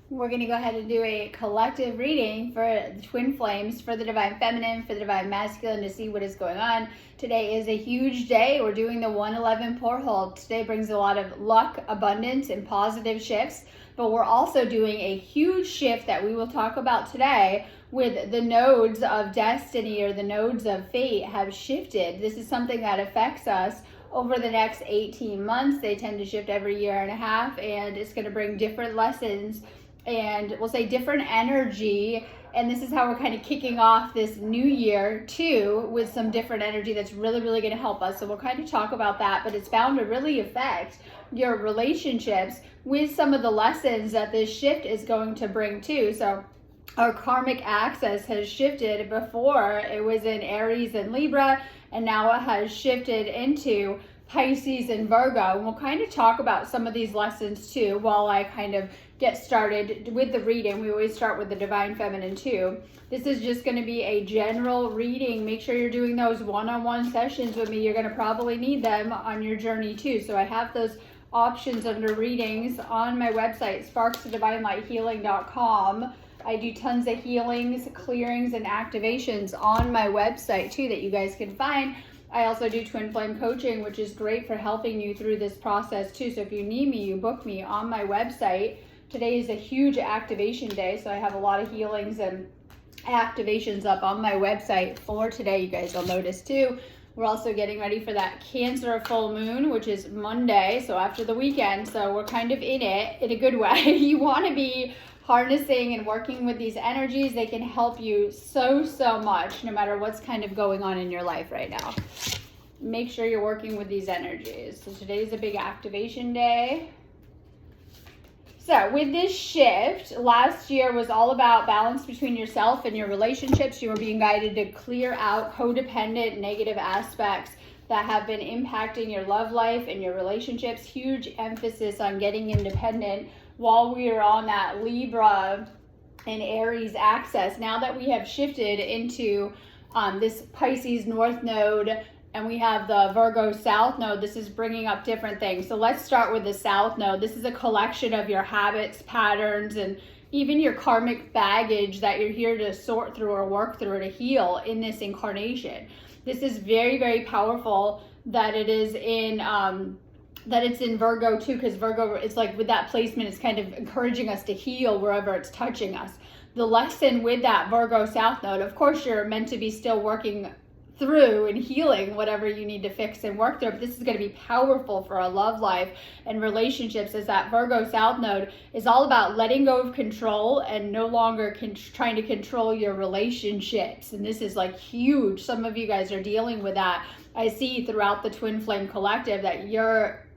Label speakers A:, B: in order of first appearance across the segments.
A: We're going to go ahead and do a collective reading for the twin flames, for the divine feminine, for the divine masculine, to see what is going on. Today is a huge day. We're doing the 111 portal. Today brings a lot of luck, abundance, and positive shifts. But we're also doing a huge shift that we will talk about today with the nodes of destiny, or the nodes of fate, have shifted. This is something that affects us over the next 18 months. They tend to shift every year and a half, and it's going to bring different lessons and we'll say different energy. And this is how we're kind of kicking off this new year too, with some different energy that's really going to help us. So we'll kind of talk about that, but it's bound to really affect your relationships with some of the lessons that this shift is going to bring too. So our karmic axis has shifted. Before it was in Aries and Libra, and now it has shifted into Pisces and Virgo. And we'll kind of talk about some of these lessons too while I kind of get started with the reading. We always start with the divine feminine too. This is just going to be a general reading. Make sure you're doing those one-on-one sessions with me. You're going to probably need them on your journey too. So I have those options under readings on my website, sparksofdivinelighealing.com. I do tons of healings, clearings, and activations on my website too that you guys can find. I also do twin flame coaching, which is great for helping you through this process too. So if you need me, you book me on my website. Today is a huge activation day, so I have a lot of healings and activations up on my website for today. You guys will notice too. We're also getting ready for that Cancer full moon, which is Monday, so after the weekend. So we're kind of in it in a good way. You want to be harnessing and working with these energies. They can help you so much, no matter what's kind of going on in your life right now. Make sure you're working with these energies. So today's a big activation day. So with this shift, last year was all about balance between yourself and your relationships. You were being guided to clear out codependent negative aspects that have been impacting your love life and your relationships. Huge emphasis on getting independent while we are on that Libra and Aries axis. Now that we have shifted into this Pisces North Node, and we have the Virgo South Node, this is bringing up different things. So let's start with the South Node. This is a collection of your habits, patterns, and even your karmic baggage that you're here to sort through or work through or to heal in this incarnation. This is very powerful that it is in that it's in Virgo too, because Virgo, it's like with that placement, it's kind of encouraging us to heal wherever it's touching us. The lesson with that Virgo South Node, of course, you're meant to be still working through and healing whatever you need to fix and work through. But this is going to be powerful for a love life and relationships, as that Virgo South Node is all about letting go of control and no longer trying to control your relationships. And this is like huge. Some of you guys are dealing with that. I see throughout the Twin Flame Collective that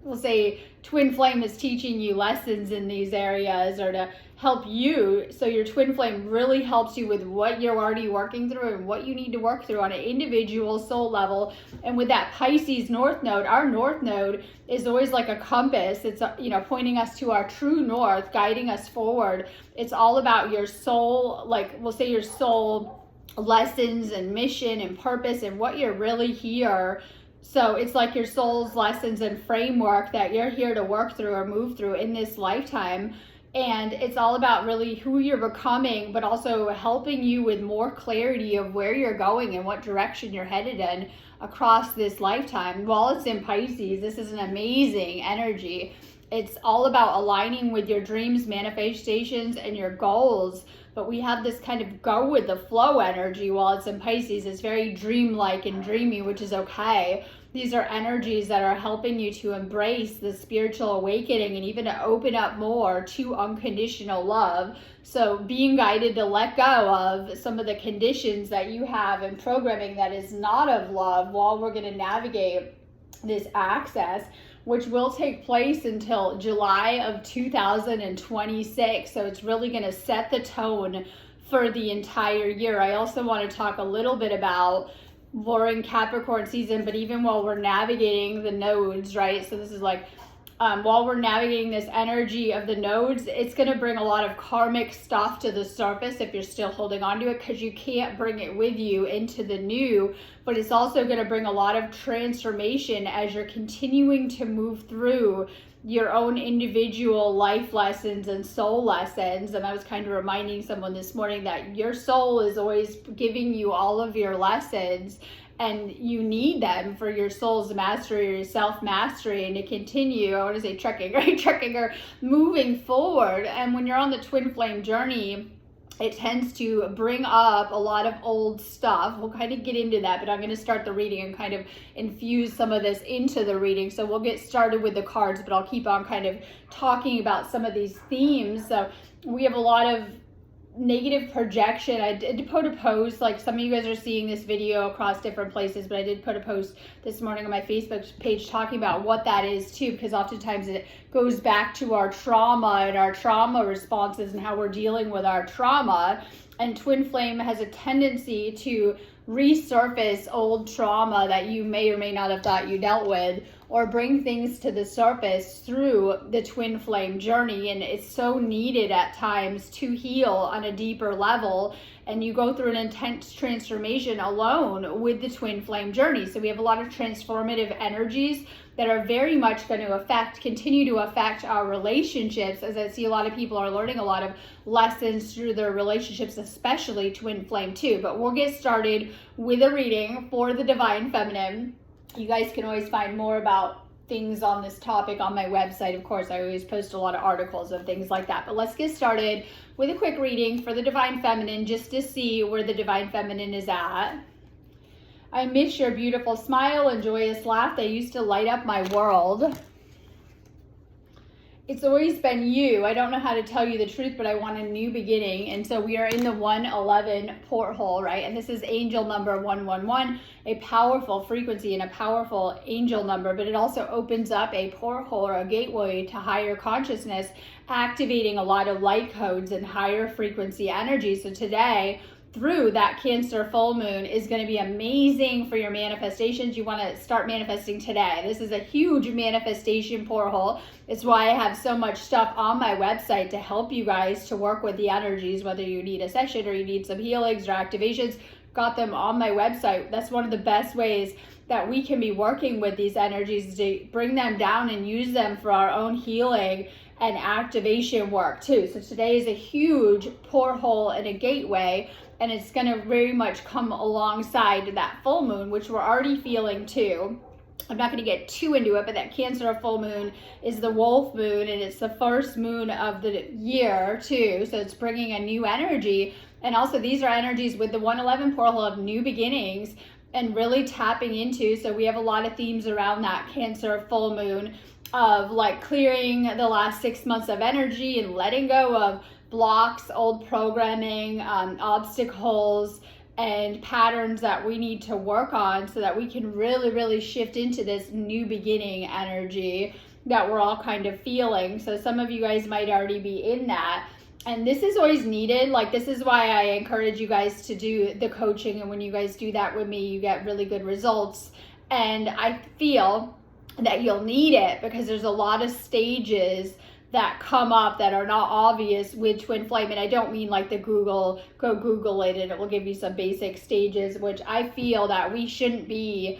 A: we'll say Twin Flame is teaching you lessons in these areas, or to help you. So your twin flame really helps you with what you're already working through and what you need to work through on an individual soul level. And with that Pisces North Node, our North Node is always like a compass. It's pointing us to our true north, guiding us forward. It's all about your soul, like we'll say your soul lessons and mission and purpose and what you're really here. So it's like your soul's lessons and framework that you're here to work through or move through in this lifetime. And it's all about really who you're becoming, but also helping you with more clarity of where you're going and what direction you're headed in across this lifetime. While it's in Pisces, this is an amazing energy. It's all about aligning with your dreams, manifestations, and your goals. But we have this kind of go with the flow energy while it's in Pisces. It's very dreamlike and dreamy, which is okay. These are energies that are helping you to embrace the spiritual awakening and even to open up more to unconditional love. So being guided to let go of some of the conditions that you have and programming that is not of love while we're going to navigate this access, which will take place until July of 2026. So it's really going to set the tone for the entire year. I also want to talk a little bit about we're in Capricorn season, but even while we're navigating the nodes, right? So this is like while we're navigating this energy of the nodes, it's going to bring a lot of karmic stuff to the surface if you're still holding on to it, because you can't bring it with you into the new. But it's also going to bring a lot of transformation as you're continuing to move through your own individual life lessons and soul lessons. And I was kind of reminding someone this morning that your soul is always giving you all of your lessons, and you need them for your soul's mastery or your self-mastery, and to continue, I want to say trekking, right? Trekking or moving forward. And when you're on the twin flame journey, it tends to bring up a lot of old stuff. We'll kind of get into that, but I'm going to start the reading and kind of infuse some of this into the reading. So we'll get started with the cards, but I'll keep on kind of talking about some of these themes. So we have a lot of negative projection. I did put a post, like some of you guys are seeing this video across different places, but I did put a post this morning on my Facebook page talking about what that is too, because oftentimes it goes back to our trauma and our trauma responses and how we're dealing with our trauma. And twin flame has a tendency to resurface old trauma that you may or may not have thought you dealt with, or bring things to the surface through the twin flame journey. And it's so needed at times to heal on a deeper level. And you go through an intense transformation alone with the twin flame journey. So we have a lot of transformative energies that are very much going to continue to affect our relationships, as I see a lot of people are learning a lot of lessons through their relationships, especially twin flame too. But we'll get started with a reading for the Divine Feminine. You guys can always find more about things on this topic on my website. Of course, I always post a lot of articles and things like that. But let's get started with a quick reading for the Divine Feminine, just to see where the Divine Feminine is at. I miss your beautiful smile and joyous laugh. They used to light up my world. It's always been you. I don't know how to tell you the truth, but I want a new beginning. And so we are in the 111 porthole, right? And this is angel number 111, a powerful frequency and a powerful angel number, but it also opens up a porthole or a gateway to higher consciousness, activating a lot of light codes and higher frequency energy. So today, through that Cancer full moon, is going to be amazing for your manifestations. You want to start manifesting today. This is a huge manifestation porthole. It's why I have so much stuff on my website to help you guys to work with the energies, whether you need a session or you need some healings or activations. Got them on my website. That's one of the best ways that we can be working with these energies, to bring them down and use them for our own healing and activation work too. So today is a huge porthole and a gateway, and it's going to very much come alongside that full moon, which we're already feeling too. I'm not going to get too into it, but that Cancer full moon is the wolf moon, and it's the first moon of the year too. So it's bringing a new energy. And also these are energies with the 111 porthole of new beginnings and really tapping into. So we have a lot of themes around that Cancer full moon of like clearing the last 6 months of energy and letting go of blocks, old programming, obstacles, and patterns that we need to work on, so that we can really shift into this new beginning energy that we're all kind of feeling. So some of you guys might already be in that. And this is always needed. Like, this is why I encourage you guys to do the coaching. And when you guys do that with me, you get really good results. And I feel that you'll need it, because there's a lot of stages that come up that are not obvious with twin flame. And I don't mean like the go Google it and it will give you some basic stages, which I feel that we shouldn't be,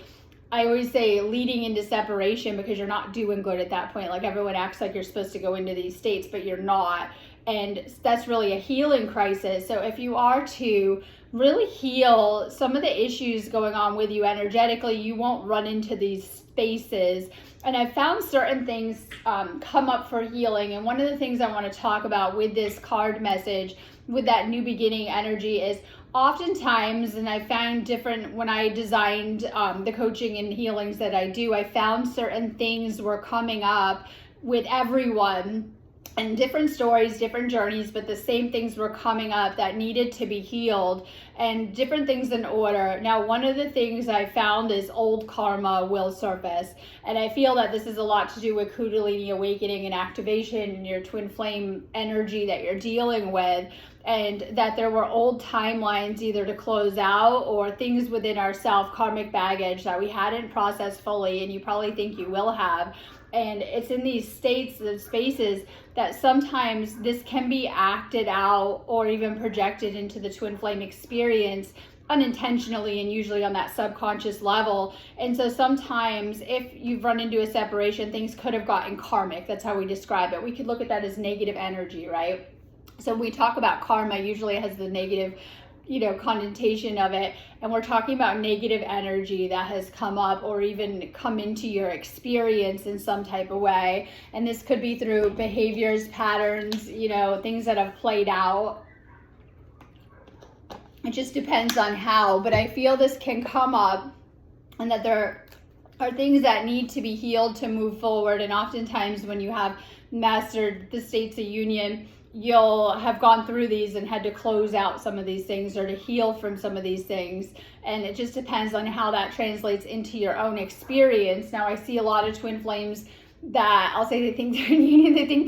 A: I always say, leading into separation, because you're not doing good at that point. Like, everyone acts like you're supposed to go into these states, but you're not. And that's really a healing crisis. So if you are to really heal some of the issues going on with you energetically, you won't run into these spaces. And I've found certain things come up for healing. And one of the things I want to talk about with this card message, with that new beginning energy, is oftentimes, and I found different, when I designed the coaching and healings that I do, I found certain things were coming up with everyone, and different stories, different journeys, but the same things were coming up that needed to be healed, and different things in order. Now, one of the things I found is old karma will surface. And I feel that this is a lot to do with Kundalini awakening and activation and your twin flame energy that you're dealing with. And that there were old timelines either to close out, or things within our self, karmic baggage that we hadn't processed fully, and you probably think you will have. And it's in these states and spaces that sometimes this can be acted out or even projected into the twin flame experience unintentionally, and usually on that subconscious level. And so sometimes if you've run into a separation, things could have gotten karmic. That's how we describe it. We could look at that as negative energy, right? So when we talk about karma, usually it has the negative, connotation of it. And we're talking about negative energy that has come up or even come into your experience in some type of way. And this could be through behaviors, patterns, things that have played out. It just depends on how, but I feel this can come up and that there are things that need to be healed to move forward. And oftentimes when you have mastered the states of union, you'll have gone through these and had to close out some of these things or to heal from some of these things. And it just depends on how that translates into your own experience. Now, I see a lot of twin flames that I'll say they think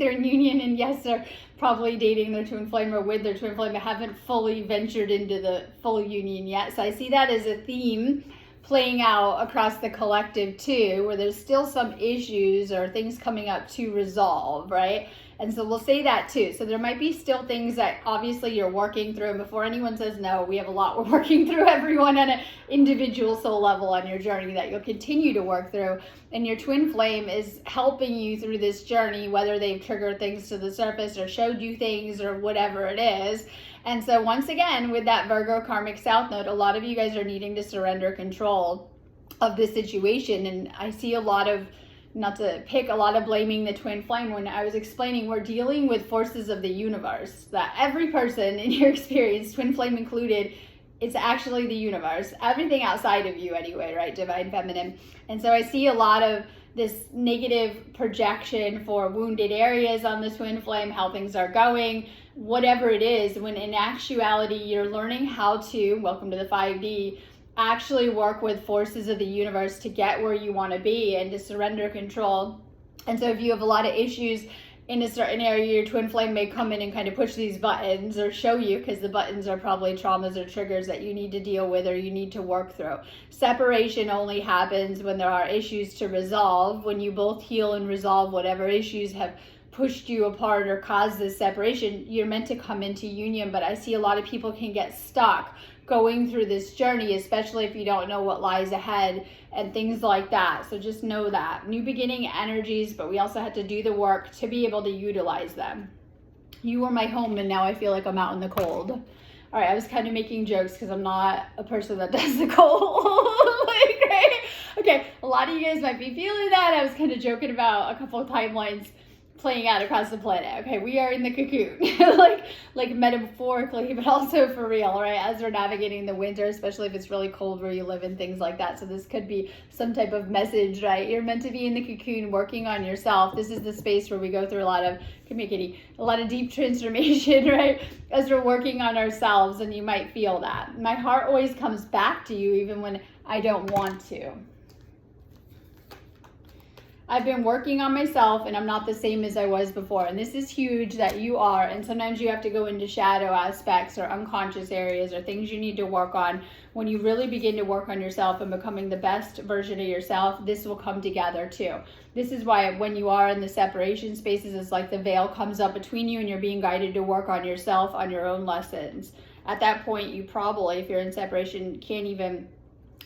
A: they're in union, and yes, they're probably dating their twin flame or with their twin flame, but haven't fully ventured into the full union yet. So I see that as a theme playing out across the collective too, where there's still some issues or things coming up to resolve, right? And so we'll say that too. So there might be still things that obviously you're working through. And before anyone says no, we have a lot we're working through, everyone on an individual soul level on your journey that you'll continue to work through. And your twin flame is helping you through this journey, whether they've triggered things to the surface or showed you things or whatever it is. And so once again, with that Virgo karmic south node, a lot of you guys are needing to surrender control of this situation. And I see a lot of, not to pick, a lot of blaming the twin flame. When I was explaining, we're dealing with forces of the universe, that every person in your experience, twin flame included, it's actually the universe, everything outside of you anyway, right? Divine feminine. And so I see a lot of this negative projection for wounded areas on the twin flame, how things are going, whatever it is, when in actuality, you're learning how to, welcome to the 5D, actually work with forces of the universe to get where you want to be and to surrender control. And so if you have a lot of issues in a certain area, your twin flame may come in and kind of push these buttons or show you, because the buttons are probably traumas or triggers that you need to deal with or you need to work through. Separation only happens when there are issues to resolve. When you both heal and resolve whatever issues have pushed you apart or caused this separation, you're meant to come into union. But I see a lot of people can get stuck going through this journey, especially if you don't know what lies ahead and things like that. So just know that. New beginning energies, but we also have to do the work to be able to utilize them. You were my home, and now I feel like I'm out in the cold. All right, I was kind of making jokes because I'm not a person that does the cold. Like, right? Okay, a lot of you guys might be feeling that. I was kind of joking about a couple of timelines playing out across the planet. Okay, we are in the cocoon, like metaphorically, but also for real, right? As we're navigating the winter, especially if it's really cold where you live and things like that. So this could be some type of message, right? You're meant to be in the cocoon working on yourself. This is the space where we go through a lot of deep transformation, right? As we're working on ourselves, and you might feel that. My heart always comes back to you even when I don't want to. I've been working on myself, and I'm not the same as I was before. And this is huge that you are. And sometimes you have to go into shadow aspects or unconscious areas or things you need to work on. When you really begin to work on yourself and becoming the best version of yourself, this will come together too. This is why when you are in the separation spaces, it's like the veil comes up between you and you're being guided to work on yourself, on your own lessons. At that point, you probably, if you're in separation, can't even,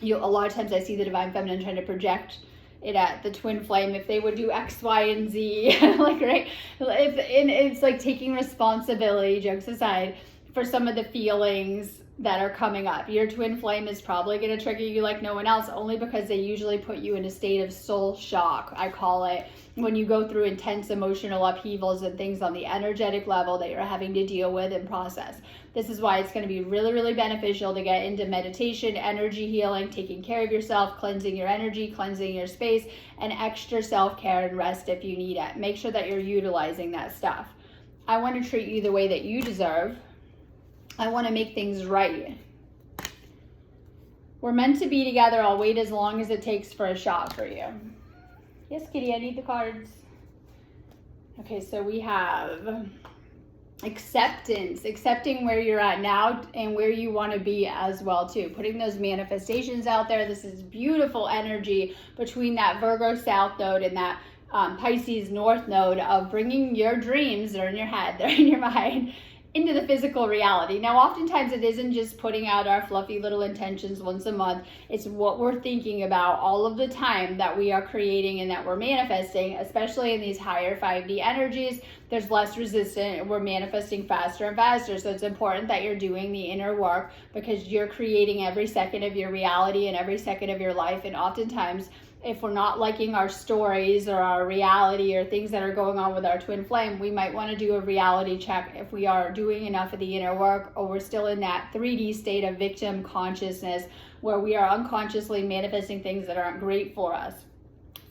A: a lot of times I see the divine feminine trying to project it at the twin flame if they would do X, Y, and Z, like, right? It's like taking responsibility, jokes aside, for some of the feelings that are coming up. Your twin flame is probably going to trigger you like no one else, only because they usually put you in a state of soul shock, I call it, when you go through intense emotional upheavals and things on the energetic level that you're having to deal with and process. This is why it's going to be really, really beneficial to get into meditation, energy healing, taking care of yourself, cleansing your energy, cleansing your space, and extra self-care and rest if you need it. Make sure that you're utilizing that stuff. I want to treat you the way that you deserve. I want to make things right. We're meant to be together. I'll wait as long as it takes for a shot for you. Yes, Kitty, I need the cards. Okay, so we have acceptance, accepting where you're at now and where you want to be as well too. Putting those manifestations out there. This is beautiful energy between that Virgo South node and that Pisces North Node of bringing your dreams, they're in your head, they're in your mind, into the physical reality. Now, oftentimes it isn't just putting out our fluffy little intentions once a month. It's what we're thinking about all of the time that we are creating and that we're manifesting, especially in these higher 5D energies. There's less resistance and we're manifesting faster and faster. So it's important that you're doing the inner work because you're creating every second of your reality and every second of your life. And oftentimes, if we're not liking our stories or our reality or things that are going on with our twin flame, we might want to do a reality check if we are doing enough of the inner work or we're still in that 3D state of victim consciousness where we are unconsciously manifesting things that aren't great for us.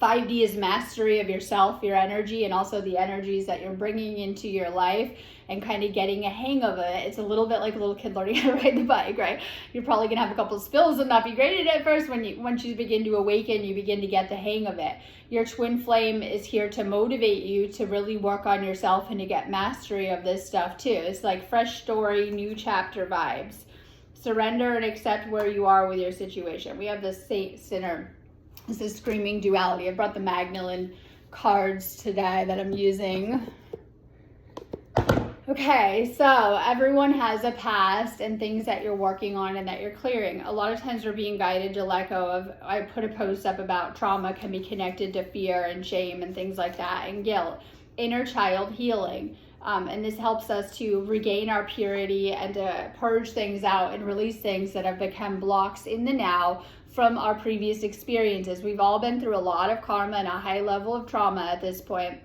A: 5D is mastery of yourself, your energy, and also the energies that you're bringing into your life and kind of getting a hang of it. It's a little bit like a little kid learning how to ride the bike, right? You're probably going to have a couple of spills and not be great at it at first. Once you begin to awaken, you begin to get the hang of it. Your twin flame is here to motivate you to really work on yourself and to get mastery of this stuff too. It's like fresh story, new chapter vibes. Surrender and accept where you are with your situation. We have the Saint Sinner. This is Screaming Duality. I brought the Magdalene cards today that I'm using. Okay, so everyone has a past and things that you're working on and that you're clearing. A lot of times we're being guided to let go of, I put a post up about trauma can be connected to fear and shame and things like that and guilt. Inner child healing. And this helps us to regain our purity and to purge things out and release things that have become blocks in the now from our previous experiences. We've all been through a lot of karma and a high level of trauma at this point.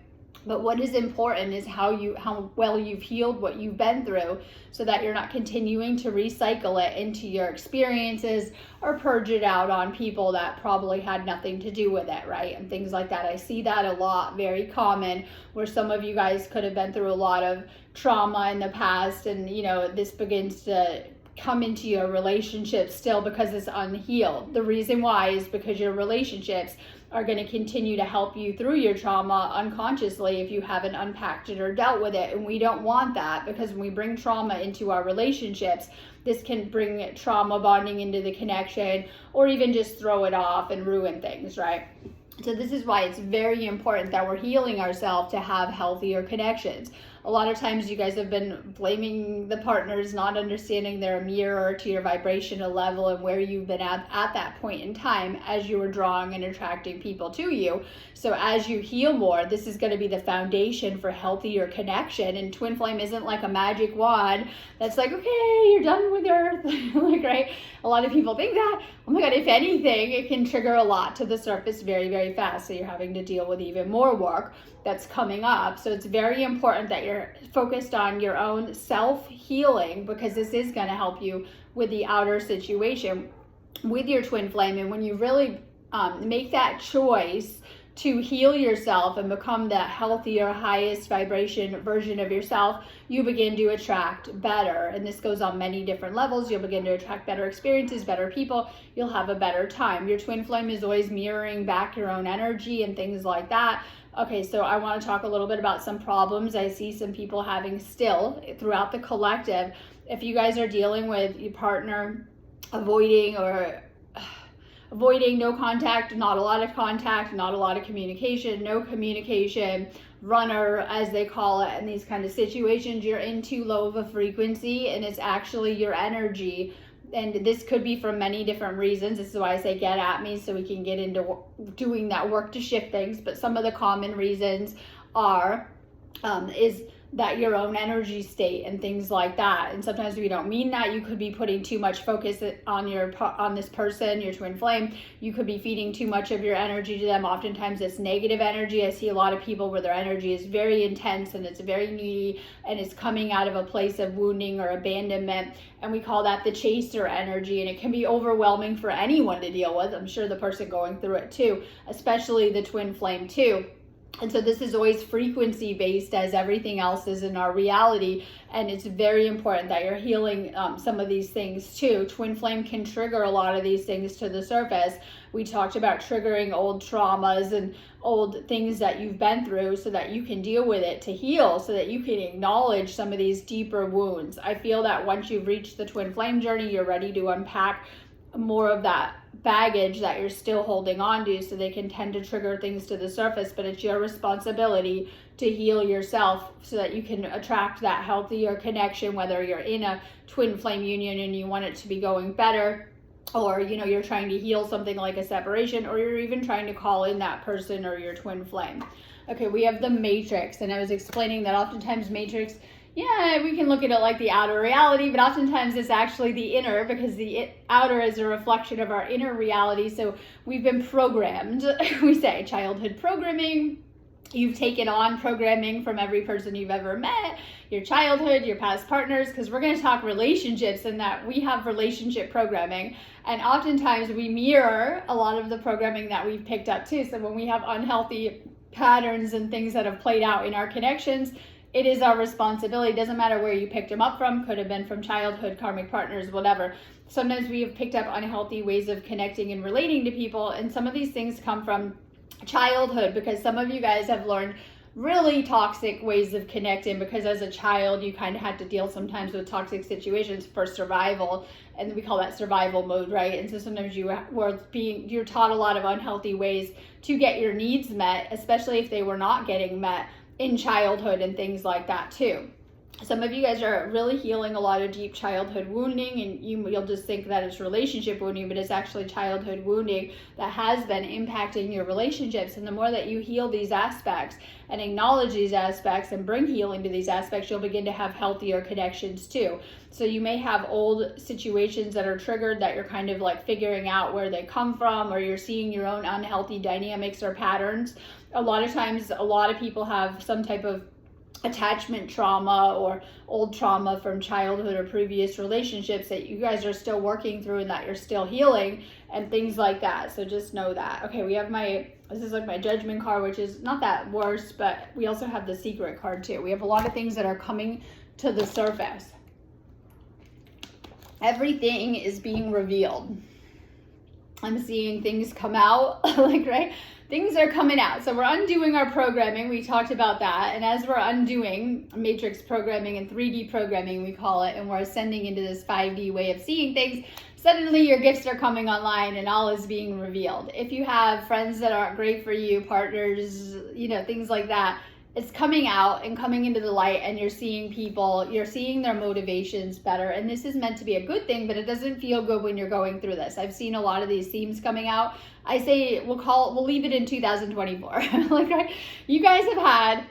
A: But what is important is how well you've healed what you've been through so that you're not continuing to recycle it into your experiences or purge it out on people that probably had nothing to do with it, right? And things like that. I see that a lot, very common, where some of you guys could have been through a lot of trauma in the past and, this begins to come into your relationships still because it's unhealed. The reason why is because your relationships are going to continue to help you through your trauma unconsciously if you haven't unpacked it or dealt with it. And we don't want that because when we bring trauma into our relationships, this can bring trauma bonding into the connection or even just throw it off and ruin things, right? So this is why it's very important that we're healing ourselves to have healthier connections. A lot of times you guys have been blaming the partners, not understanding they're a mirror to your vibrational level and where you've been at that point in time as you were drawing and attracting people to you. So as you heal more, this is going to be the foundation for healthier connection. And twin flame isn't like a magic wand that's like, okay, you're done with Earth. Like, right? A lot of people think that. Oh my God, if anything, it can trigger a lot to the surface very, very fast. So you're having to deal with even more work that's coming up. So it's very important that you're focused on your own self-healing because this is going to help you with the outer situation with your twin flame. And when you really make that choice to heal yourself and become the healthier, highest vibration version of yourself, you begin to attract better. And this goes on many different levels. You'll begin to attract better experiences, better people. You'll have a better time. Your twin flame is always mirroring back your own energy and things like that. Okay, so I want to talk a little bit about some problems I see some people having still throughout the collective. If you guys are dealing with your partner avoiding no contact, not a lot of contact, not a lot of communication, no communication, runner as they call it, in these kind of situations, you're in too low of a frequency and it's actually your energy. And this could be for many different reasons. This is why I say get at me so we can get into doing that work to shift things. But some of the common reasons is that your own energy state and things like that. And sometimes we don't mean that. You could be putting too much focus on this person, your twin flame. You could be feeding too much of your energy to them. Oftentimes it's negative energy. I see a lot of people where their energy is very intense and it's very needy and it's coming out of a place of wounding or abandonment. And we call that the chaser energy. And it can be overwhelming for anyone to deal with. I'm sure the person going through it too, especially the twin flame too. And so this is always frequency based as everything else is in our reality. And it's very important that you're healing some of these things too. Twin flame can trigger a lot of these things to the surface. We talked about triggering old traumas and old things that you've been through so that you can deal with it to heal, so that you can acknowledge some of these deeper wounds. I feel that once you've reached the twin flame journey, you're ready to unpack more of that baggage that you're still holding on to, so they can tend to trigger things to the surface. But it's your responsibility to heal yourself so that you can attract that healthier connection, whether you're in a twin flame union and you want it to be going better, or you're trying to heal something like a separation, or you're even trying to call in that person or your twin flame. Okay, we have the matrix, and I was explaining that oftentimes matrix, we can look at it like the outer reality, but oftentimes it's actually the inner, because the outer is a reflection of our inner reality. So we've been programmed. We say childhood programming. You've taken on programming from every person you've ever met, your childhood, your past partners, because we're going to talk relationships, and that we have relationship programming. And oftentimes we mirror a lot of the programming that we've picked up too. So when we have unhealthy patterns and things that have played out in our connections, it is our responsibility. It doesn't matter where you picked them up from, could have been from childhood, karmic partners, whatever. Sometimes we have picked up unhealthy ways of connecting and relating to people, and some of these things come from childhood, because some of you guys have learned really toxic ways of connecting, because as a child you kind of had to deal sometimes with toxic situations for survival, and we call that survival mode, right? And so sometimes you're taught a lot of unhealthy ways to get your needs met, especially if they were not getting met in childhood and things like that too. Some of you guys are really healing a lot of deep childhood wounding, and you'll just think that it's relationship wounding, but it's actually childhood wounding that has been impacting your relationships. And the more that you heal these aspects and acknowledge these aspects and bring healing to these aspects, you'll begin to have healthier connections too. So you may have old situations that are triggered that you're kind of like figuring out where they come from, or you're seeing your own unhealthy dynamics or patterns. A lot of times, a lot of people have some type of attachment trauma or old trauma from childhood or previous relationships that you guys are still working through and that you're still healing and things like that. So just know that. Okay, we have this is like my judgment card, which is not that worse, but we also have the secret card too. We have a lot of things that are coming to the surface. Everything is being revealed. I'm seeing things come out, right? Things are coming out. So we're undoing our programming. We talked about that. And as we're undoing matrix programming and 3D programming, we call it, and we're ascending into this 5D way of seeing things, suddenly your gifts are coming online and all is being revealed. If you have friends that aren't great for you, partners, things like that, it's coming out and coming into the light, and you're seeing their motivations better. And this is meant to be a good thing, but it doesn't feel good when you're going through this. I've seen a lot of these themes coming out. I say we'll leave it in 2024. Right? You guys have had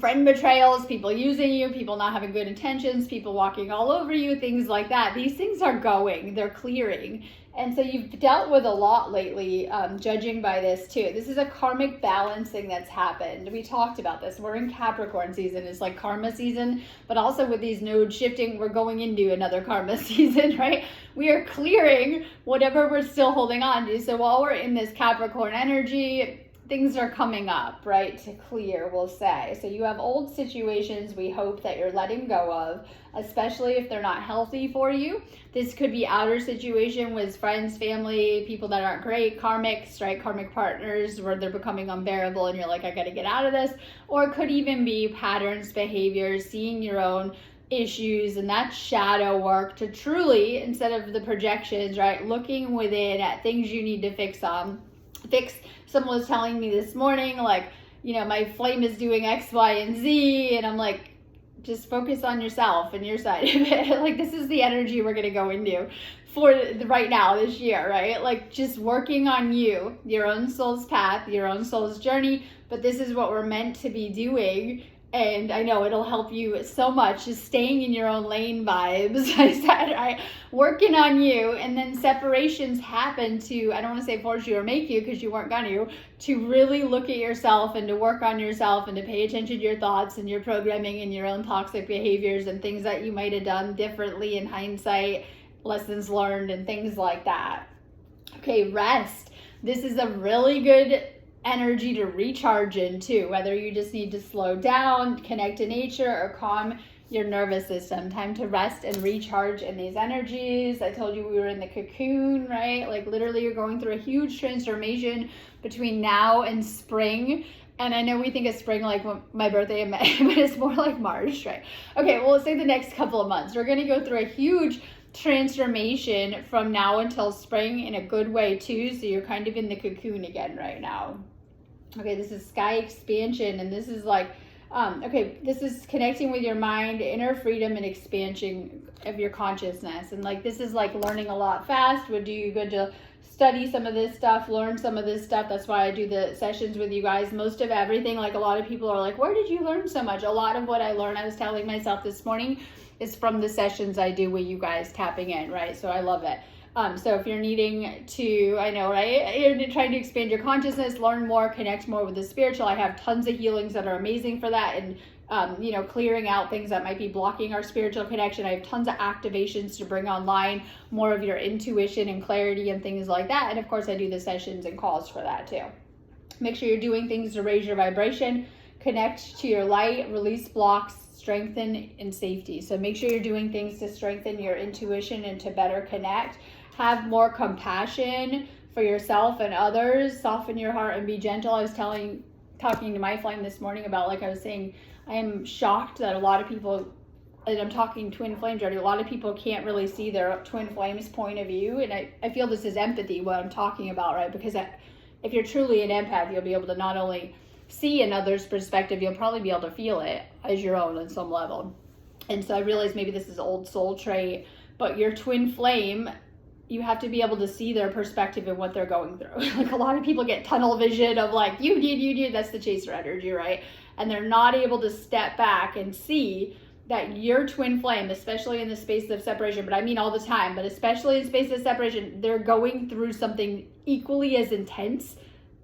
A: friend betrayals, people using you, people not having good intentions, people walking all over you, things like that. These things are they're clearing. And so you've dealt with a lot lately, judging by this too. This is a karmic balancing that's happened. We talked about this. We're in Capricorn season. It's like karma season, but also with these nodes shifting, we're going into another karma season, right? We are clearing whatever we're still holding on to. So while we're in this Capricorn energy, things are coming up, right, to clear, we'll say. So you have old situations we hope that you're letting go of, especially if they're not healthy for you. This could be outer situation with friends, family, people that aren't great, karmics, right, karmic partners, where they're becoming unbearable and you're like, I got to get out of this. Or it could even be patterns, behaviors, seeing your own issues, and that shadow work to truly, instead of the projections, right, looking within at things you need to fix. Someone was telling me this morning, like, my flame is doing X, Y, and Z, and I'm like, just focus on yourself and your side of it. Like, this is the energy we're going to go into for right now this year, right? Like, just working on you, your own soul's path, your own soul's journey, but this is what we're meant to be doing. And I know it'll help you so much, just staying in your own lane vibes. I said, right? Working on you, and then separations happen to, I don't want to say force you or make you, because you weren't going to really look at yourself and to work on yourself and to pay attention to your thoughts and your programming and your own toxic behaviors and things that you might have done differently in hindsight, lessons learned and things like that. Okay, rest. This is a really good energy to recharge into, whether you just need to slow down, connect to nature, or calm your nervous system. Time to rest and recharge in these energies. I told you we were in the cocoon, right? Like, literally you're going through a huge transformation between now and spring. And I know we think of spring like my birthday in May, but it's more like March, right? Okay, well, let's say the next couple of months. We're going to go through a huge transformation from now until spring in a good way too. So you're kind of in the cocoon again right now. Okay, this is sky expansion, and this is like, okay, this is connecting with your mind, inner freedom, and expansion of your consciousness. And like, this is like learning a lot fast. Would do you good to study some of this stuff, learn some of this stuff. That's why I do the sessions with you guys. Most of everything, like a lot of people are like, where did you learn so much? A lot of what I learned, I was telling myself this morning, is from the sessions I do with you guys tapping in, right? So I love it. So if you're needing to, I know, right? You're trying to expand your consciousness, learn more, connect more with the spiritual. I have tons of healings that are amazing for that. And, clearing out things that might be blocking our spiritual connection. I have tons of activations to bring online more of your intuition and clarity and things like that. And of course, I do the sessions and calls for that too. Make sure you're doing things to raise your vibration, connect to your light, release blocks, strengthen and safety. So make sure you're doing things to strengthen your intuition and to better connect. Have more compassion for yourself and others. Soften your heart and be gentle. I was talking to my flame this morning about, like I was saying, I am shocked that a lot of people, and I'm talking twin flames already, a lot of people can't really see their twin flames point of view. And I feel this is empathy, what I'm talking about, right? Because if you're truly an empath, you'll be able to not only see another's perspective, you'll probably be able to feel it as your own on some level. And so I realize maybe this is old soul trait, but your twin flame, you have to be able to see their perspective and what they're going through. Like a lot of people get tunnel vision of like, you did, that's the chaser energy, right? And they're not able to step back and see that your twin flame, especially in the space of separation, but I mean all the time, but especially in space of separation, they're going through something equally as intense,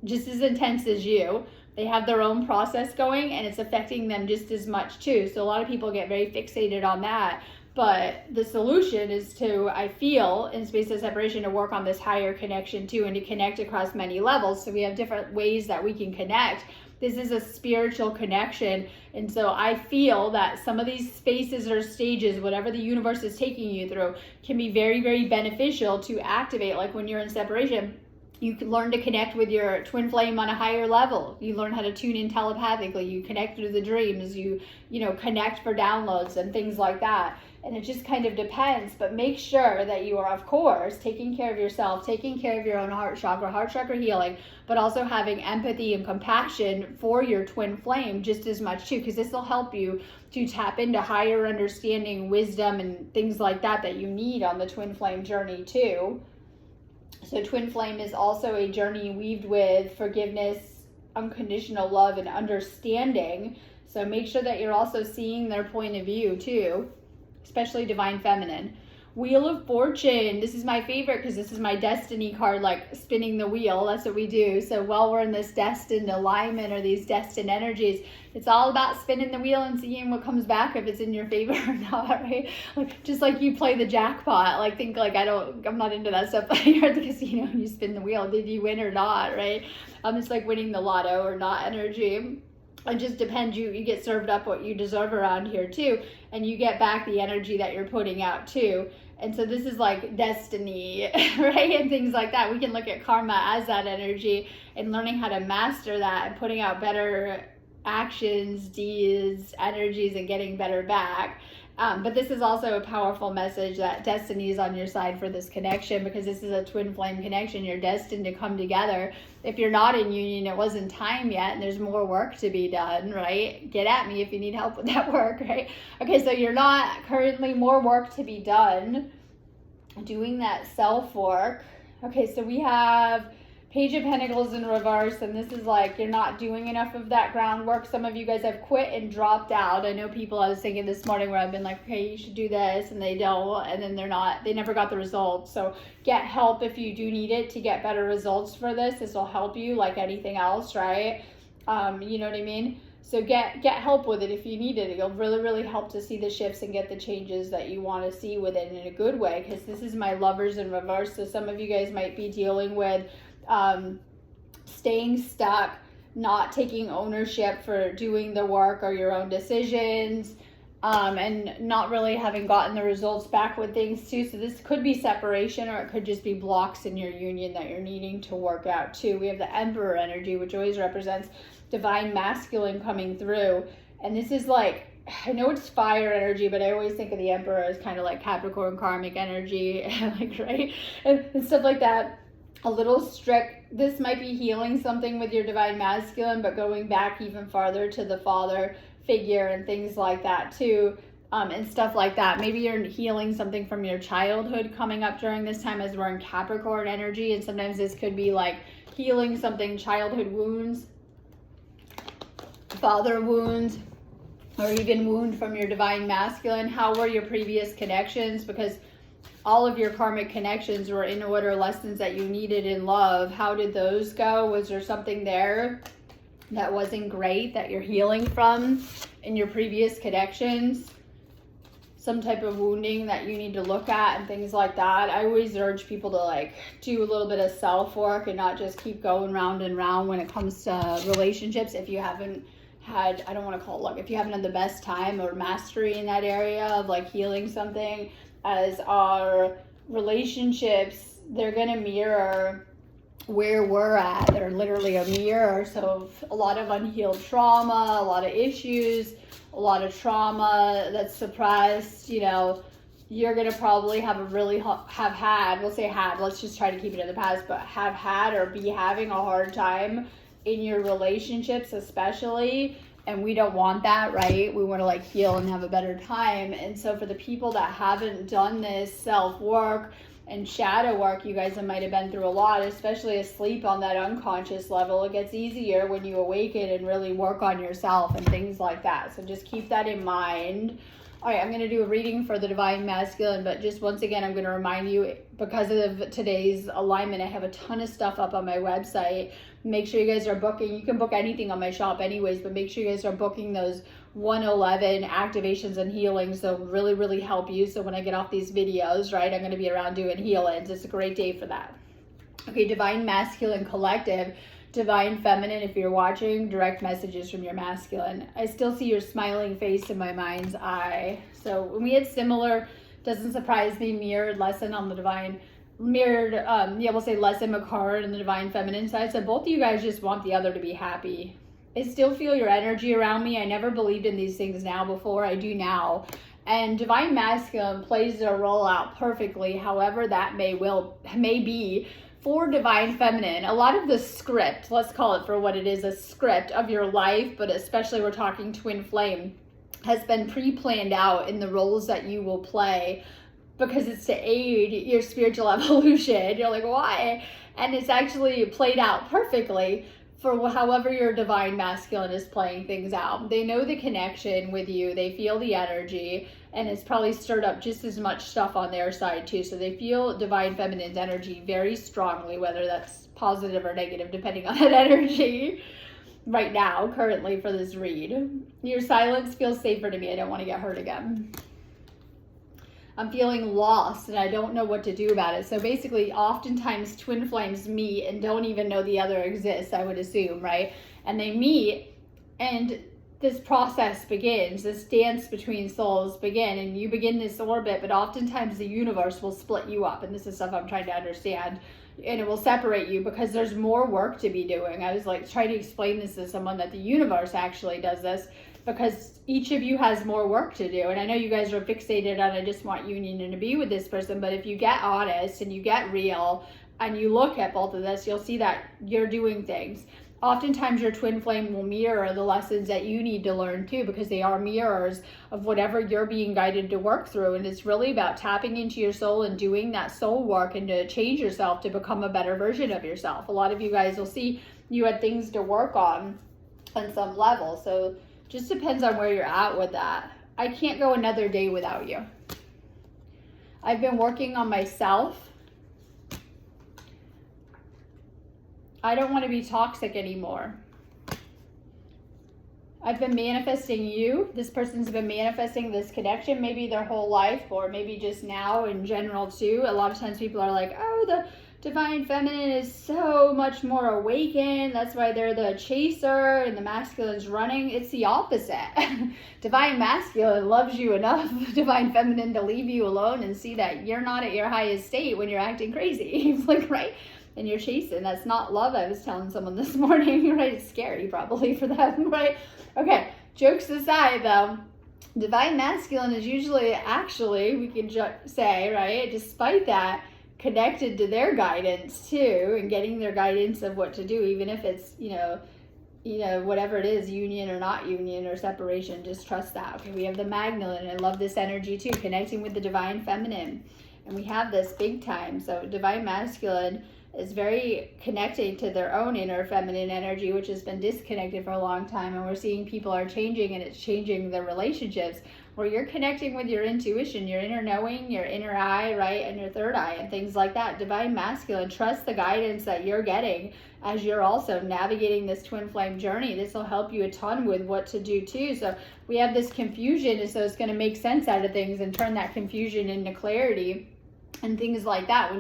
A: just as intense as you. They have their own process going and it's affecting them just as much too. So a lot of people get very fixated on that. But the solution is to, I feel, in space of separation, to work on this higher connection too, and to connect across many levels. So we have different ways that we can connect. This is a spiritual connection. And so I feel that some of these spaces or stages, whatever the universe is taking you through, can be very, very beneficial to activate. Like when you're in separation, you can learn to connect with your twin flame on a higher level. You learn how to tune in telepathically. You connect through the dreams. You connect for downloads and things like that. And it just kind of depends. But make sure that you are, of course, taking care of yourself, taking care of your own heart chakra healing, but also having empathy and compassion for your twin flame just as much too, because this will help you to tap into higher understanding, wisdom, and things like that you need on the twin flame journey too. So twin flame is also a journey weaved with forgiveness, unconditional love, and understanding. So make sure that you're also seeing their point of view too, especially divine feminine. Wheel of Fortune. This is my favorite because this is my destiny card, like spinning the wheel. That's what we do. So while we're in this destined alignment or these destined energies, it's all about spinning the wheel and seeing what comes back, if it's in your favor or not, right? Like just like you play the jackpot, like think like I'm not into that stuff, but you're at the casino and you spin the wheel. Did you win or not, right? It's like winning the lotto or not energy. It just depends. You get served up what you deserve around here too, and you get back the energy that you're putting out too. And so this is like destiny, right? And things like that. We can look at karma as that energy and learning how to master that and putting out better actions, deeds, energies, and getting better back. But this is also a powerful message that destiny is on your side for this connection, because this is a twin flame connection. You're destined to come together. If you're not in union, it wasn't time yet, and there's more work to be done, right? Get at me if you need help with that work, right? Okay, so you're not currently, more work to be done, doing that self work. Okay, so we have Page of Pentacles in reverse, and this is like you're not doing enough of that groundwork. Some of you guys have quit and dropped out. I know people, I was thinking this morning where I've been like, okay, you should do this, and they don't, and then they never got the results. So get help if you do need it to get better results for this. This will help you like anything else, right? You know what I mean? So get help with it if you need it. It'll really, really help to see the shifts and get the changes that you want to see with it in a good way, because this is my Lovers in reverse. So some of you guys might be dealing with staying stuck, not taking ownership for doing the work or your own decisions, and not really having gotten the results back with things too. So this could be separation, or it could just be blocks in your union that you're needing to work out too. We have the Emperor energy, which always represents divine masculine coming through. And this is like, I know it's fire energy, but I always think of the Emperor as kind of like Capricorn karmic energy, like, right? And stuff like that. A little strict. This might be healing something with your divine masculine, but going back even farther to the father figure and things like that too, and stuff like that. Maybe you're healing something from your childhood coming up during this time, as we're in Capricorn energy, and sometimes this could be like healing something, childhood wounds, father wounds, or even wound from your divine masculine. How were your previous connections? Because all of your karmic connections were in order lessons that you needed in love. How did those go? Was there something there that wasn't great that you're healing from in your previous connections? Some type of wounding that you need to look at and things like that. I always urge people to like do a little bit of self-work and not just keep going round and round when it comes to relationships. If you haven't had, I don't want to call it luck, if you haven't had the best time or mastery in that area of like healing something, as our relationships, they're going to mirror where we're at. They're literally a mirror. So a lot of unhealed trauma, a lot of issues, a lot of trauma that's suppressed, you know, you're going to probably have a really have had, we'll say had, let's just try to keep it in the past, but have had or be having a hard time in your relationships especially. And we don't want that, right? We want to like heal and have a better time. And so for the people that haven't done this self-work and shadow work, you guys might have been through a lot, especially asleep on that unconscious level. It gets easier when you awaken and really work on yourself and things like that. So just keep that in mind. All right, I'm going to do a reading for the divine masculine, but just once again, I'm going to remind you, because of today's alignment, I have a ton of stuff up on my website. Make sure you guys are booking. You can book anything on my shop anyways, but make sure you guys are booking those 111 activations and healings. They'll really, really help you. So when I get off these videos, right, I'm going to be around doing healings. It's a great day for that. Okay, divine masculine collective. Divine feminine, if you're watching, direct messages from your masculine. I still see your smiling face in my mind's eye. So when we had similar, doesn't surprise me, mirrored lesson on the divine, mirrored, we'll say lesson Makar and the divine feminine side. So both of you guys just want the other to be happy. I still feel your energy around me. I never believed in these things now before. I do now. And divine masculine plays their role out perfectly, however that may be. For divine feminine, a lot of the script, let's call it for what it is, a script of your life, but especially we're talking twin flame, has been pre-planned out in the roles that you will play, because it's to aid your spiritual evolution. You're like, why? And it's actually played out perfectly for however your divine masculine is playing things out. They know the connection with you, they feel the energy, and it's probably stirred up just as much stuff on their side too. So they feel divine feminine's energy very strongly, whether that's positive or negative, depending on that energy right now, currently for this read. Your silence feels safer to me. I don't want to get hurt again. I'm feeling lost and I don't know what to do about it. So basically, oftentimes twin flames meet and don't even know the other exists, I would assume, right? And they meet and this process begins, this dance between souls begin, and you begin this orbit, but oftentimes the universe will split you up, and this is stuff I'm trying to understand, and it will separate you because there's more work to be doing. I was like trying to explain this to someone, that the universe actually does this because each of you has more work to do. And I know you guys are fixated on, I just want union and to be with this person, but if you get honest and you get real and you look at both of this, you'll see that you're doing things. Oftentimes your twin flame will mirror the lessons that you need to learn too, because they are mirrors of whatever you're being guided to work through. And it's really about tapping into your soul and doing that soul work and to change yourself to become a better version of yourself. A lot of you guys will see you had things to work on some level. So just depends on where you're at with that. I can't go another day without you. I've been working on myself. I don't want to be toxic anymore. I've been manifesting you. This person's been manifesting this connection maybe their whole life, or maybe just now in general too. A lot of times people are like, oh, the divine feminine is so much more awakened. That's why they're the chaser and the masculine's running. It's the opposite. Divine masculine loves you enough, divine feminine, to leave you alone and see that you're not at your highest state when you're acting crazy. Like, right? And you're chasing. That's not love. I was telling someone this morning, right? It's scary probably for them, right? Okay, jokes aside though, Divine masculine is usually, actually, we can say, right, despite that, connected to their guidance too, and getting their guidance of what to do, even if it's, whatever it is, union or not union or separation, just trust that. Okay, we have the Magdalene, and I love this energy too, connecting with the divine feminine. And we have this big time. So divine masculine is very connected to their own inner feminine energy, which has been disconnected for a long time. And we're seeing people are changing, and it's changing their relationships, where you're connecting with your intuition, your inner knowing, your inner eye, right, and your third eye, and things like that. Divine masculine, trust the guidance that you're getting as you're also navigating this twin flame journey. This will help you a ton with what to do too. So we have this confusion, and so it's going to make sense out of things and turn that confusion into clarity and things like that.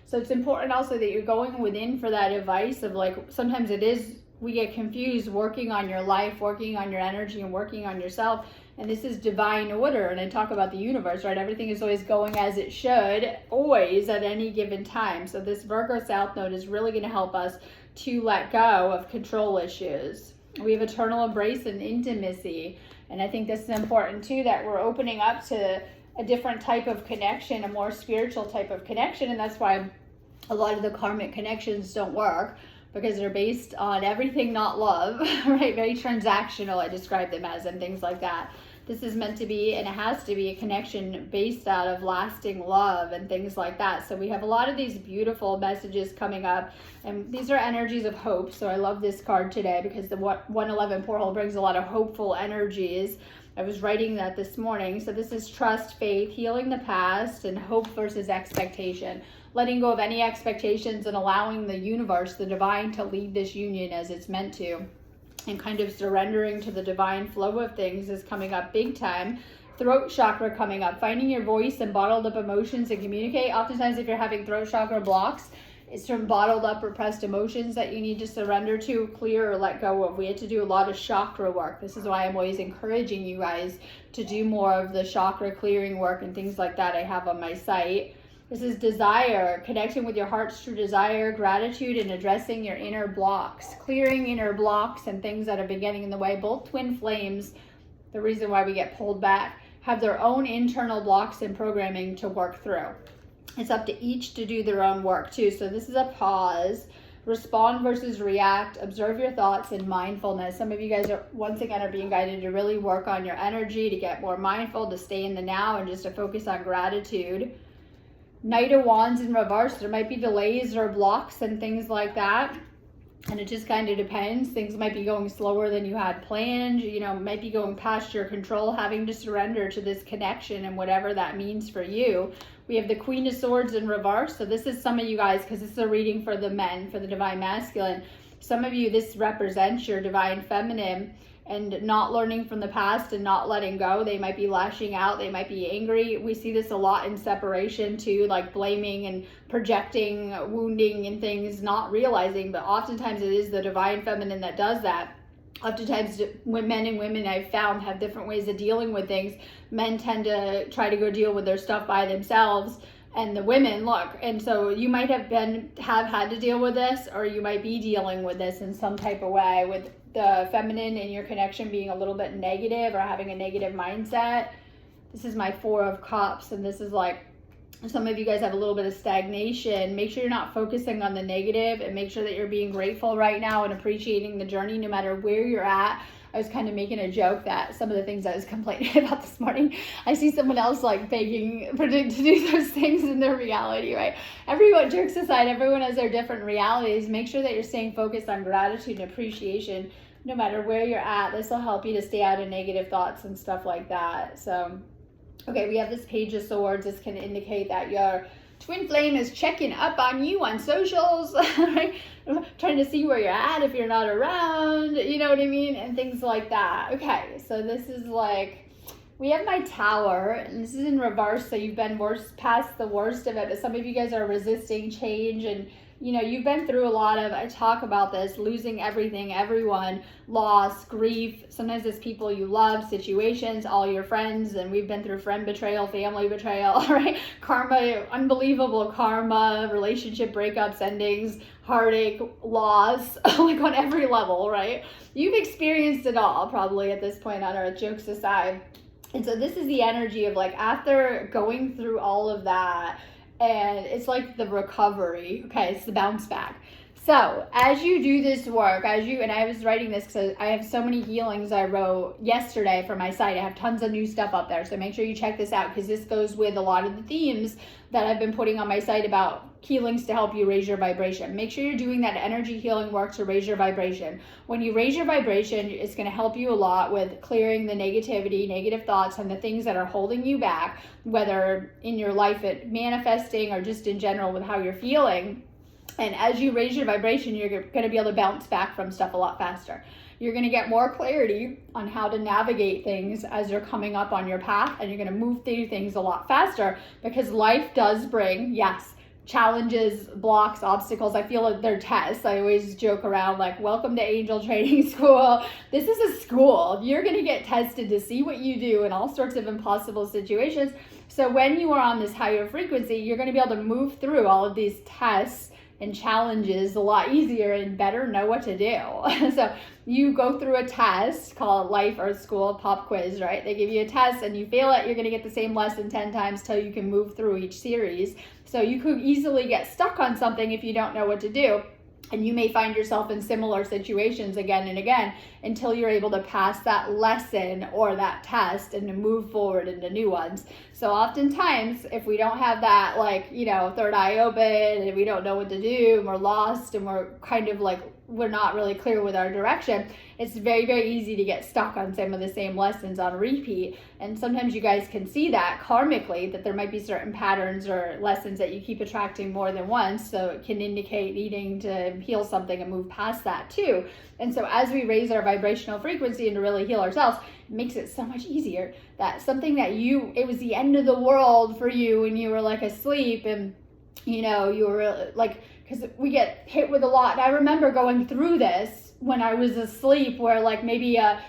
A: So it's important also that you're going within for that advice of, like, sometimes it is, we get confused working on your life, working on your energy, and working on yourself. And this is divine order. And I talk about the universe, right? Everything is always going as it should, always at any given time. So this Virgo South Node is really going to help us to let go of control issues. We have eternal embrace and intimacy. And I think this is important too, that we're opening up to a different type of connection, a more spiritual type of connection. And that's why a lot of the karmic connections don't work, because they're based on everything not love, right? Very transactional, I describe them as, and things like that. This is meant to be, and it has to be, a connection based out of lasting love and things like that. So we have a lot of these beautiful messages coming up, and these are energies of hope. So I love this card today because the 111 portal brings a lot of hopeful energies. I was writing that this morning. So this is trust, faith, healing the past, and hope versus expectation. Letting go of any expectations and allowing the universe, the divine, to lead this union as it's meant to. And kind of surrendering to the divine flow of things is coming up big time. Throat chakra coming up. Finding your voice and bottled up emotions and communicate. Oftentimes if you're having throat chakra blocks, it's from bottled up repressed emotions that you need to surrender to, clear, or let go of. We had to do a lot of chakra work. This is why I'm always encouraging you guys to do more of the chakra clearing work and things like that I have on my site. This is desire, connecting with your heart's true desire, gratitude, and addressing your inner blocks. Clearing inner blocks and things that have been getting in the way. Both twin flames, the reason why we get pulled back, have their own internal blocks and programming to work through. It's up to each to do their own work too. So this is a pause. Respond versus react. Observe your thoughts and mindfulness. Some of you guys are, once again, are being guided to really work on your energy, to get more mindful, to stay in the now, and just to focus on gratitude. Knight of Wands in reverse. There might be delays or blocks and things like that. And it just kind of depends. Things might be going slower than you had planned. Might be going past your control, having to surrender to this connection and whatever that means for you. We have the Queen of Swords in reverse. So this is some of you guys, because this is a reading for the men, for the divine masculine. Some of you, this represents your divine feminine, and not learning from the past and not letting go. They might be lashing out. They might be angry. We see this a lot in separation too, like blaming and projecting, wounding and things, not realizing, but oftentimes it is the divine feminine that does that. Oftentimes men and women I've found have different ways of dealing with things. Men tend to try to go deal with their stuff by themselves, and the women look. And so you might have had to deal with this, or you might be dealing with this in some type of way, with the feminine in your connection being a little bit negative or having a negative mindset. This is my Four of Cups, and this is like, some of you guys have a little bit of stagnation. Make sure you're not focusing on the negative, and make sure that you're being grateful right now and appreciating the journey no matter where you're at. I was kind of making a joke that some of the things I was complaining about this morning, I see someone else like begging to do those things in their reality, right? Everyone, jokes aside, everyone has their different realities. Make sure that you're staying focused on gratitude and appreciation no matter where you're at. This will help you to stay out of negative thoughts and stuff like that. So, okay, we have this Page of Swords. This can indicate that your twin flame is checking up on you on socials, right? Trying to see where you're at if you're not around, you know what I mean? And things like that. Okay, so this is like, we have my Tower, and this is in reverse, so you've been past the worst of it, but some of you guys are resisting change, and you've been through a lot of, I talk about this, losing everything, everyone, loss, grief. Sometimes it's people you love, situations, all your friends, and we've been through friend betrayal, family betrayal, right? Karma, unbelievable karma, relationship breakups, endings, heartache, loss, like on every level, right? You've experienced it all probably at this point on earth, jokes aside. And so this is the energy of like after going through all of that, and it's like the recovery. Okay, it's the bounce back. So as you do this work, and I was writing this because I have so many healings I wrote yesterday for my site. I have tons of new stuff up there. So make sure you check this out because this goes with a lot of the themes that I've been putting on my site about healings to help you raise your vibration. Make sure you're doing that energy healing work to raise your vibration. When you raise your vibration, it's going to help you a lot with clearing the negativity, negative thoughts, and the things that are holding you back, whether in your life it manifesting or just in general with how you're feeling. And as you raise your vibration, you're going to be able to bounce back from stuff a lot faster. You're going to get more clarity on how to navigate things as they're coming up on your path, and you're going to move through things a lot faster because life does bring, yes, challenges, blocks, obstacles. I feel like they're tests. I always joke around like, welcome to Angel Training School. This is a school. You're going to get tested to see what you do in all sorts of impossible situations. So when you are on this higher frequency, you're going to be able to move through all of these tests and challenges a lot easier and better know what to do. So you go through a test called Life, Earth, School, Pop Quiz, right? They give you a test and you fail it, you're going to get the same lesson 10 times till you can move through each series. So you could easily get stuck on something if you don't know what to do. And you may find yourself in similar situations again and again until you're able to pass that lesson or that test and to move forward into new ones. So oftentimes, if we don't have that, like, third eye open and we don't know what to do and we're lost and we're kind of like, we're not really clear with our direction, it's very, very easy to get stuck on some of the same lessons on repeat. And sometimes you guys can see that karmically, that there might be certain patterns or lessons that you keep attracting more than once. So it can indicate needing to heal something and move past that too. And so as we raise our vibrational frequency and to really heal ourselves, it makes it so much easier. That something that it was the end of the world for you when you were like asleep and you were like, because we get hit with a lot. And I remember going through this when I was asleep where like maybe a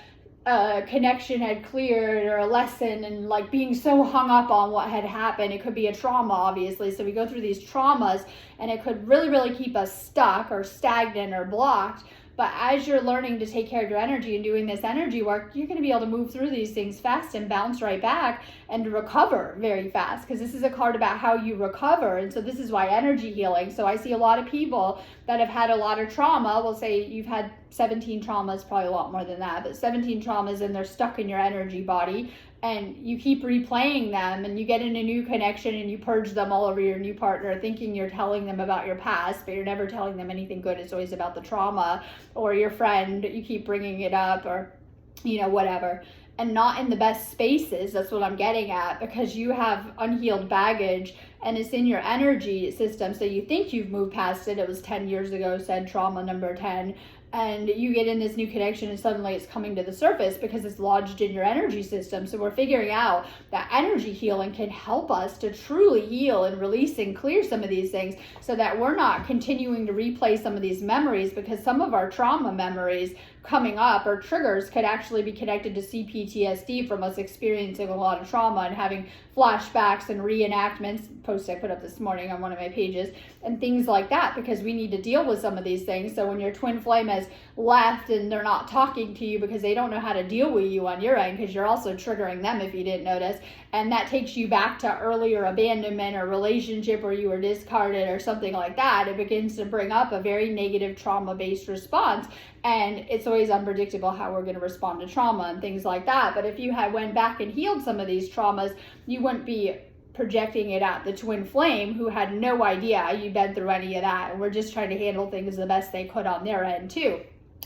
A: connection had cleared or a lesson and like being so hung up on what had happened. It could be a trauma, obviously. So we go through these traumas and it could really, really keep us stuck or stagnant or blocked. But as you're learning to take care of your energy and doing this energy work, you're going to be able to move through these things fast and bounce right back and recover very fast, because this is a card about how you recover. And so this is why energy healing. So I see a lot of people that have had a lot of trauma. We'll say you've had 17 traumas, probably a lot more than that, but 17 traumas, and they're stuck in your energy body. And you keep replaying them and you get in a new connection and you purge them all over your new partner thinking you're telling them about your past, but you're never telling them anything good. It's always about the trauma. Or your friend, you keep bringing it up, or whatever, and not in the best spaces. That's what I'm getting at, because you have unhealed baggage and it's in your energy system. So you think you've moved past it. It was 10 years ago, said trauma number 10. And you get in this new connection and suddenly it's coming to the surface because it's lodged in your energy system. So we're figuring out that energy healing can help us to truly heal and release and clear some of these things so that we're not continuing to replay some of these memories, because some of our trauma memories coming up or triggers could actually be connected to CPTSD from us experiencing a lot of trauma and having flashbacks and reenactments, post I put up this morning on one of my pages, and things like that, because we need to deal with some of these things. So when your twin flame has left and they're not talking to you because they don't know how to deal with you on your end, because you're also triggering them if you didn't notice, and that takes you back to earlier abandonment or relationship where you were discarded or something like that, it begins to bring up a very negative trauma-based response. And it's always unpredictable how we're going to respond to trauma and things like that. But if you had went back and healed some of these traumas, you wouldn't be projecting it at the twin flame who had no idea you'd been through any of that. And we're just trying to handle things the best they could on their end too.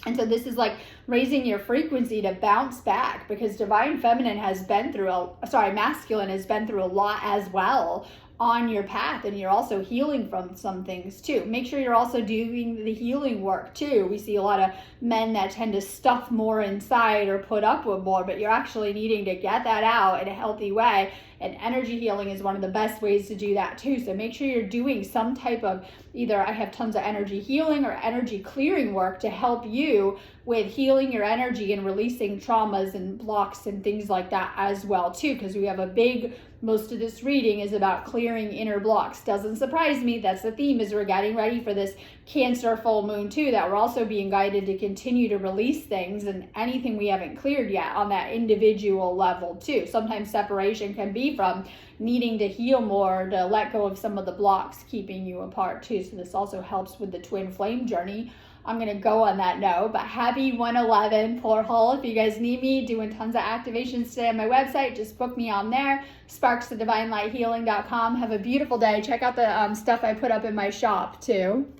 A: And so this is like raising your frequency to bounce back, because divine feminine has been through masculine has been through a lot as well on your path, and you're also healing from some things too. Make sure you're also doing the healing work too. We see a lot of men that tend to stuff more inside or put up with more, but you're actually needing to get that out in a healthy way. And energy healing is one of the best ways to do that too. So make sure you're doing some type of, either I have tons of energy healing or energy clearing work to help you with healing your energy and releasing traumas and blocks and things like that as well too, because we have a big, most of this reading is about clearing inner blocks. Doesn't surprise me. That's the theme, is we're getting ready for this Cancer full moon too, that we're also being guided to continue to release things and anything we haven't cleared yet on that individual level too. Sometimes separation can be from needing to heal more, to let go of some of the blocks keeping you apart too. So this also helps with the twin flame journey. I'm going to go on that note, but happy 111 portal. If you guys need me doing tons of activations today on my website, just book me on there, sparksofdivinelighthealing.com. Have a beautiful day. Check out the stuff I put up in my shop too.